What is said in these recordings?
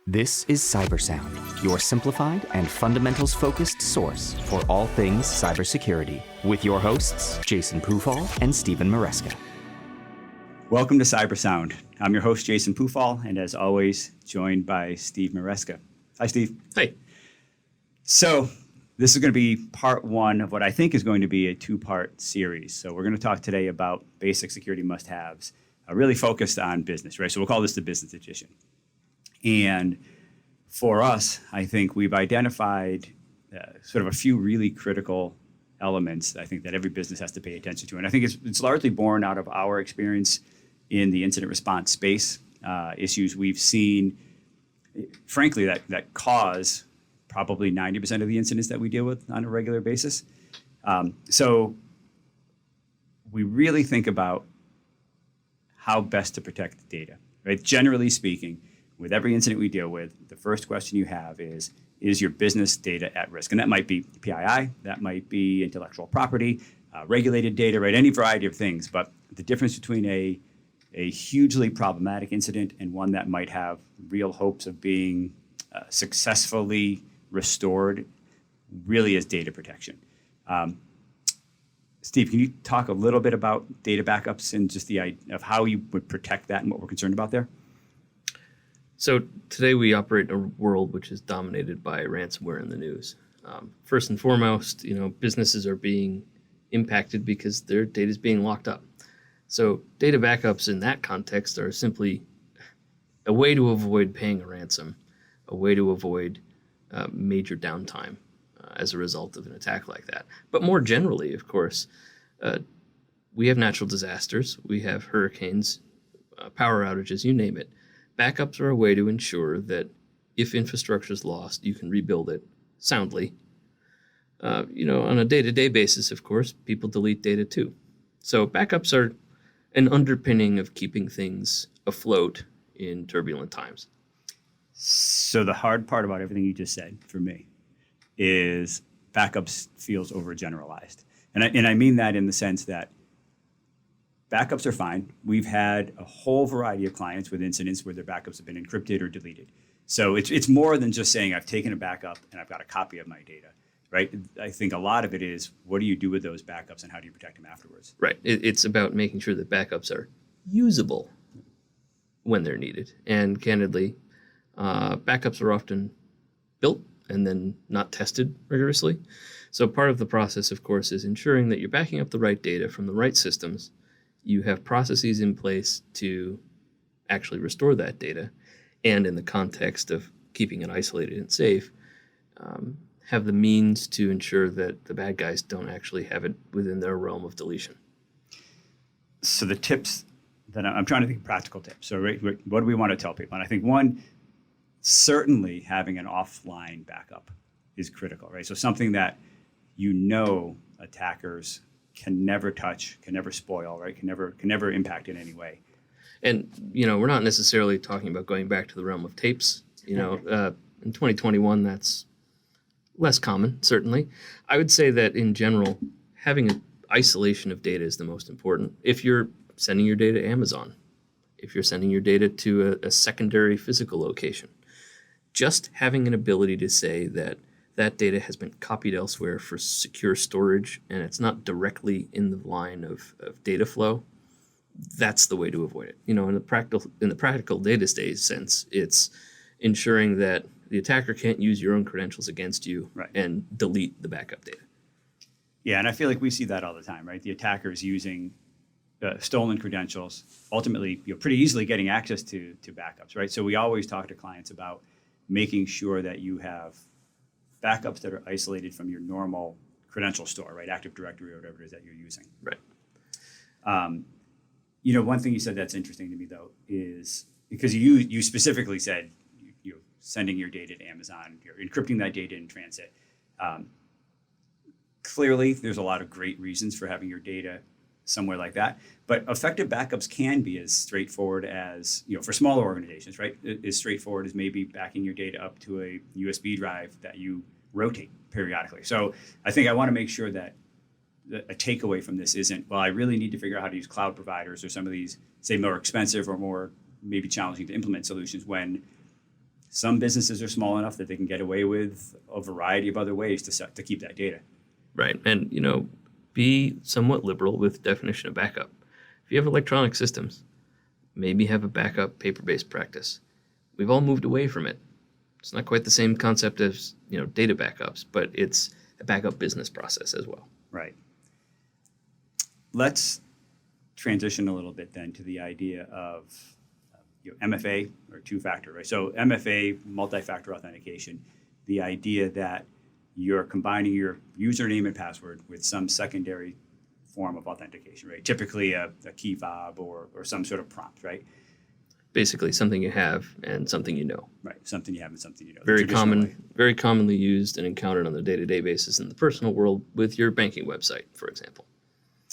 This is Cybersound, your simplified and fundamentals-focused source for all things cybersecurity, with your hosts, Jason Pufahl and Stephen Maresca. Welcome to Cybersound. I'm your host, Jason Pufahl, and as always, joined by Steve Maresca. Hi, Steve. Hey. So this is going to be part one of what I think is going to be a two-part series. So we're going to talk today about basic security must-haves, really focused on business, right? So we'll call this the business edition. And for us, I think we've identified sort of a few really critical elements, I think, that every business has to pay attention to. And I think it's largely born out of our experience in the incident response space, issues we've seen, frankly, that cause probably 90% of the incidents that we deal with on a regular basis. So we really think about how best to protect the data, right? Generally speaking, with every incident we deal with, the first question you have is your business data at risk? And that might be PII, that might be intellectual property, regulated data, right? Any variety of things. But the difference between a hugely problematic incident and one that might have real hopes of being successfully restored really is data protection. Steve, can you talk a little bit about data backups and just the idea of how you would protect that and what we're concerned about there? So today we operate in a world which is dominated by ransomware in the news. First and foremost, businesses are being impacted because their data is being locked up. So data backups in that context are simply a way to avoid paying a ransom, a way to avoid major downtime as a result of an attack like that. But more generally, of course, we have natural disasters, we have hurricanes, power outages, you name it. Backups are a way to ensure that if infrastructure is lost, you can rebuild it soundly. On a day-to-day basis, of course, people delete data too. So backups are an underpinning of keeping things afloat in turbulent times. So the hard part about everything you just said for me is backups feels overgeneralized. And I mean that in the sense that backups are fine. We've had a whole variety of clients with incidents where their backups have been encrypted or deleted. So it's more than just saying I've taken a backup and I've got a copy of my data, right? I think a lot of it is what do you do with those backups and how do you protect them afterwards? Right. It's about making sure that backups are usable when they're needed. And candidly, backups are often built and then not tested rigorously. So part of the process, of course, is ensuring that you're backing up the right data from the right systems. You have processes in place to actually restore that data, and in the context of keeping it isolated and safe, have the means to ensure that the bad guys don't actually have it within their realm of deletion. So the tips that I'm trying to think of practical tips. So what do we want to tell people? And I think one, certainly having an offline backup is critical, right? So something that attackers can never touch, can never spoil, right? Can never impact in any way. And, we're not necessarily talking about going back to the realm of tapes. In 2021, that's less common, certainly. I would say that in general, having an isolation of data is the most important. If you're sending your data to Amazon, if you're sending your data to a secondary physical location, just having an ability to say that data has been copied elsewhere for secure storage and it's not directly in the line of data flow, that's the way to avoid it. In the practical data stage sense, it's ensuring that the attacker can't use your own credentials against you and delete the backup data. Yeah, and I feel like we see that all the time, right? The attackers using stolen credentials, ultimately pretty easily getting access to backups, right? So we always talk to clients about making sure that you have backups that are isolated from your normal credential store, right? Active Directory or whatever it is that you're using. Right. One thing you said that's interesting to me, though, is because you specifically said you're sending your data to Amazon, you're encrypting that data in transit. Clearly, there's a lot of great reasons for having your data somewhere like that. But effective backups can be as straightforward as, for smaller organizations, right? As straightforward as maybe backing your data up to a USB drive that you rotate periodically. So I think I want to make sure that a takeaway from this isn't, well, I really need to figure out how to use cloud providers or some of these, say, more expensive or more maybe challenging to implement solutions when Some businesses are small enough that they can get away with a variety of other ways to keep that data. Right. And, be somewhat liberal with definition of backup. If you have electronic systems, maybe have a backup paper-based practice. We've all moved away from it. It's not quite the same concept as, data backups, but it's a backup business process as well. Right. Let's transition a little bit then to the idea of MFA or two-factor, right? So MFA, multi-factor authentication, the idea that you're combining your username and password with some secondary form of authentication, right? Typically a key fob or some sort of prompt, right? Basically something you have and something you know. Right, something you have and something you know. Very commonly used and encountered on the day-to-day basis in the personal world with your banking website, for example.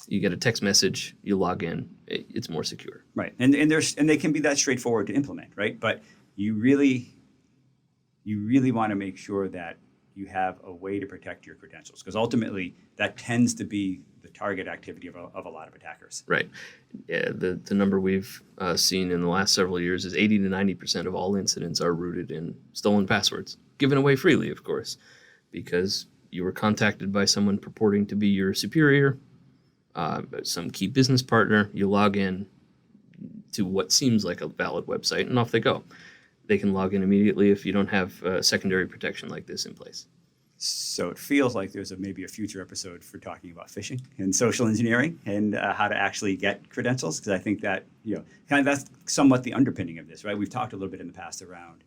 You get a text message, you log in, it's more secure. Right, and they can be that straightforward to implement, right? But you really want to make sure that you have a way to protect your credentials, because ultimately that tends to be the target activity of a lot of attackers. Right. Yeah, the number we've seen in the last several years is 80 to 90% of all incidents are rooted in stolen passwords, given away freely, of course, because you were contacted by someone purporting to be your superior, some key business partner. You log in to what seems like a valid website, and off they go. They can log in immediately if you don't have secondary protection like this in place. So it feels like there's maybe a future episode for talking about phishing and social engineering and how to actually get credentials, because I think that that's somewhat the underpinning of this, right? We've talked a little bit in the past around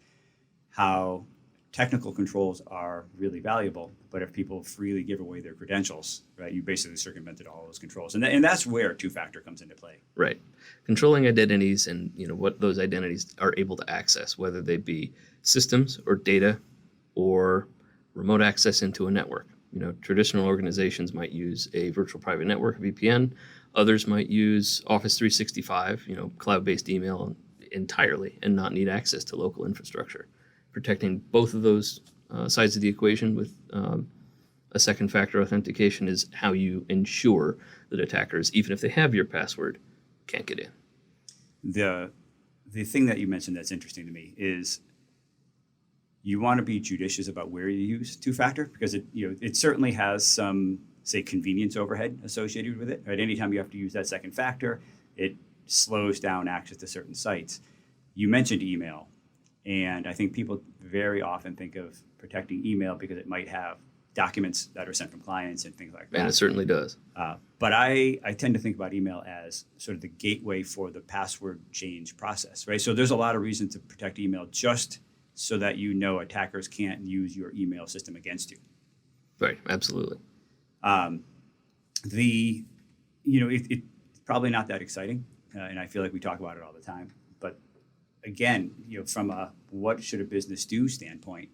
how technical controls are really valuable, but if people freely give away their credentials, right, you basically circumvented all those controls, and that's where two-factor comes into play. Right, controlling identities and what those identities are able to access, whether they be systems or data or remote access into a network. Traditional organizations might use a virtual private network, VPN. Others might use Office 365, cloud-based email entirely, and not need access to local infrastructure. Protecting both of those sides of the equation with a second factor authentication is how you ensure that attackers, even if they have your password, can't get in. The thing that you mentioned that's interesting to me is you want to be judicious about where you use two-factor, because it certainly has some, say, convenience overhead associated with it. Right? Anytime you have to use that second factor, it slows down access to certain sites. You mentioned email. And I think people very often think of protecting email because it might have documents that are sent from clients and things like that. And it certainly does. But I tend to think about email as sort of the gateway for the password change process, right? So there's a lot of reason to protect email just so that attackers can't use your email system against you. Right, absolutely. It's probably not that exciting, and I feel like we talk about it all the time. But again, from a what should a business do standpoint,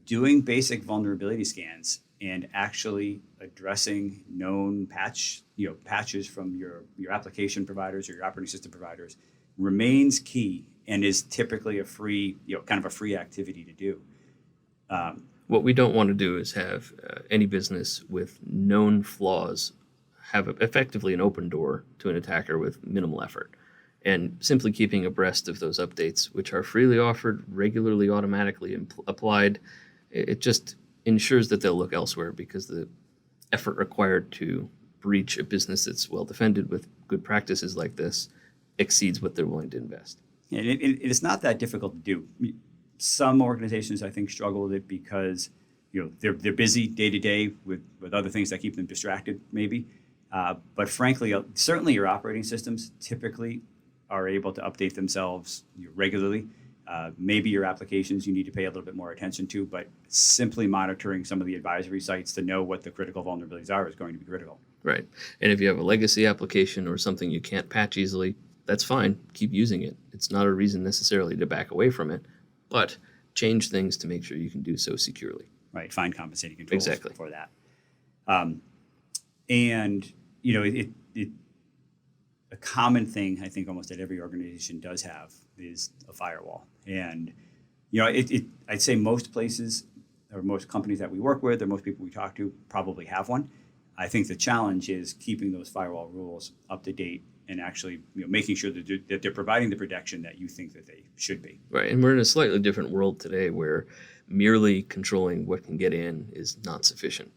doing basic vulnerability scans and actually addressing known patches from your application providers or your operating system providers remains key and is typically a free, kind of a free activity to do. What we don't want to do is have any business with known flaws have effectively an open door to an attacker with minimal effort. And simply keeping abreast of those updates, which are freely offered, regularly, automatically applied, it just ensures that they'll look elsewhere, because the effort required to breach a business that's well defended with good practices like this exceeds what they're willing to invest. And it's not that difficult to do. Some organizations, I think, struggle with it because they're busy day to day with other things that keep them distracted, maybe. But frankly, certainly your operating systems typically are able to update themselves regularly. Maybe your applications you need to pay a little bit more attention to, but simply monitoring some of the advisory sites to know what the critical vulnerabilities are is going to be critical. Right. And if you have a legacy application or something you can't patch easily, that's fine. Keep using it. It's not a reason necessarily to back away from it, but change things to make sure you can do so securely. Right. Find compensating controls exactly for that. And a common thing I think almost that every organization does have is a firewall. And I'd say most places or most companies that we work with or most people we talk to probably have one. I think the challenge is keeping those firewall rules up to date and actually making sure that they're providing the protection that you think that they should be. Right, and we're in a slightly different world today where merely controlling what can get in is not sufficient.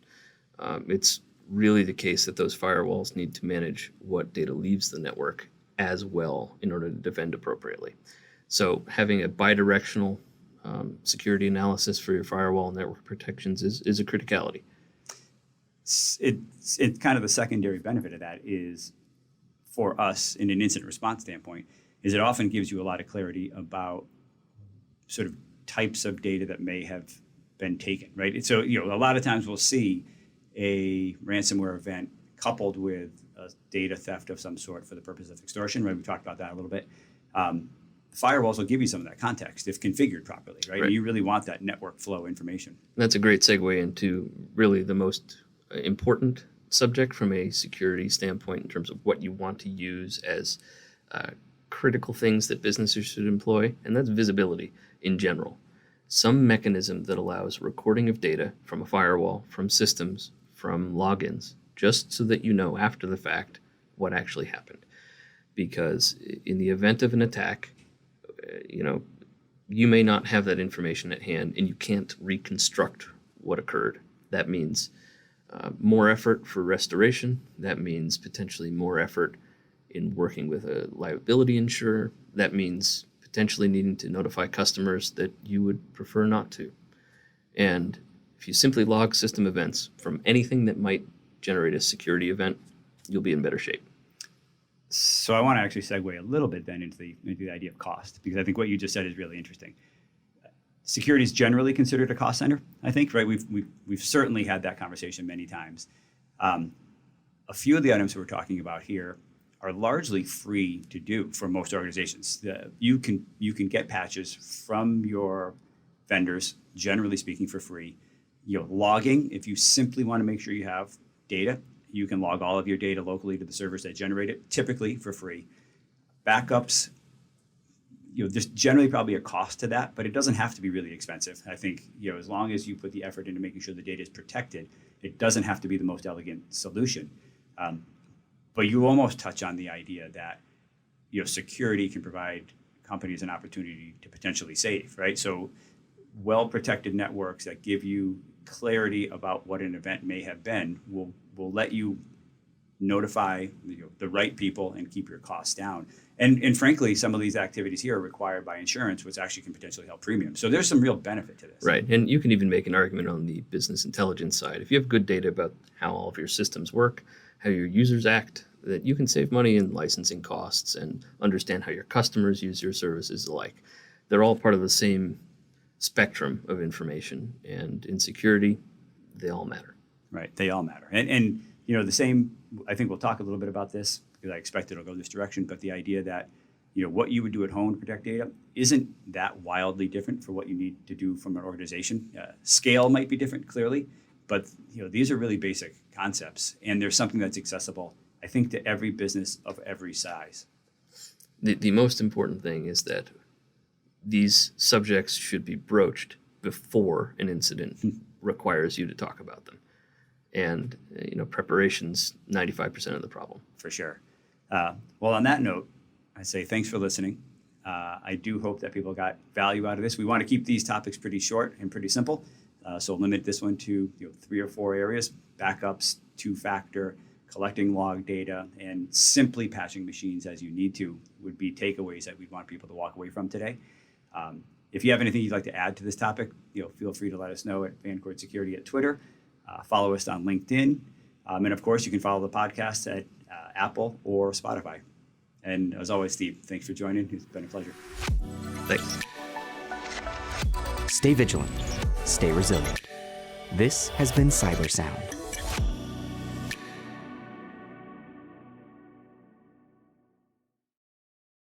It's really the case that those firewalls need to manage what data leaves the network as well in order to defend appropriately. So having a bidirectional security analysis for your firewall network protections is a criticality. It's kind of the secondary benefit of that is for us in an incident response standpoint is it often gives you a lot of clarity about sort of types of data that may have been taken, right? So, a lot of times we'll see a ransomware event coupled with a data theft of some sort for the purpose of extortion, right? We talked about that a little bit. Firewalls will give you some of that context if configured properly, right? And you really want that network flow information. That's a great segue into really the most important subject from a security standpoint in terms of what you want to use as critical things that businesses should employ, and that's visibility in general. Some mechanism that allows recording of data from a firewall, from systems, from logins, just so that you know after the fact what actually happened. Because in the event of an attack, you may not have that information at hand and you can't reconstruct what occurred. That means more effort for restoration. That means potentially more effort in working with a liability insurer. That means potentially needing to notify customers that you would prefer not to. And if you simply log system events from anything that might generate a security event, you'll be in better shape. So I want to actually segue a little bit then into the idea of cost, because I think what you just said is really interesting. Security is generally considered a cost center, I think, right? We've certainly had that conversation many times. A few of the items we're talking about here are largely free to do for most organizations. You can get patches from your vendors, generally speaking, for free. Logging, if you simply want to make sure you have data, you can log all of your data locally to the servers that generate it, typically for free. Backups, there's generally probably a cost to that, but it doesn't have to be really expensive. I think, as long as you put the effort into making sure the data is protected, it doesn't have to be the most elegant solution. But you almost touch on the idea that, security can provide companies an opportunity to potentially save, right? So well-protected networks that give you clarity about what an event may have been will let you notify the right people and keep your costs down. And frankly, some of these activities here are required by insurance, which actually can potentially help premiums. So there's some real benefit to this. Right. And you can even make an argument on the business intelligence side. If you have good data about how all of your systems work, how your users act, that you can save money in licensing costs and understand how your customers use your services alike. They're all part of the same spectrum of information. And in security, they all matter. Right. They all matter. And the same, I think we'll talk a little bit about this because I expect it'll go this direction, but the idea that, what you would do at home to protect data isn't that wildly different for what you need to do from an organization. Scale might be different, clearly, but these are really basic concepts, and there's something that's accessible, I think, to every business of every size. The most important thing is that these subjects should be broached before an incident requires you to talk about them. And, preparation's 95% of the problem. For sure. Well, on that note, I say thanks for listening. I do hope that people got value out of this. We want to keep these topics pretty short and pretty simple. So limit this one to 3 or 4 areas: backups, two-factor, collecting log data, and simply patching machines as you need to would be takeaways that we'd want people to walk away from today. If you have anything you'd like to add to this topic, feel free to let us know at Vancord Security at Twitter. Follow us on LinkedIn. And of course, you can follow the podcast at Apple or Spotify. And as always, Steve, thanks for joining. It's been a pleasure. Thanks. Stay vigilant. Stay resilient. This has been Cyber Sound.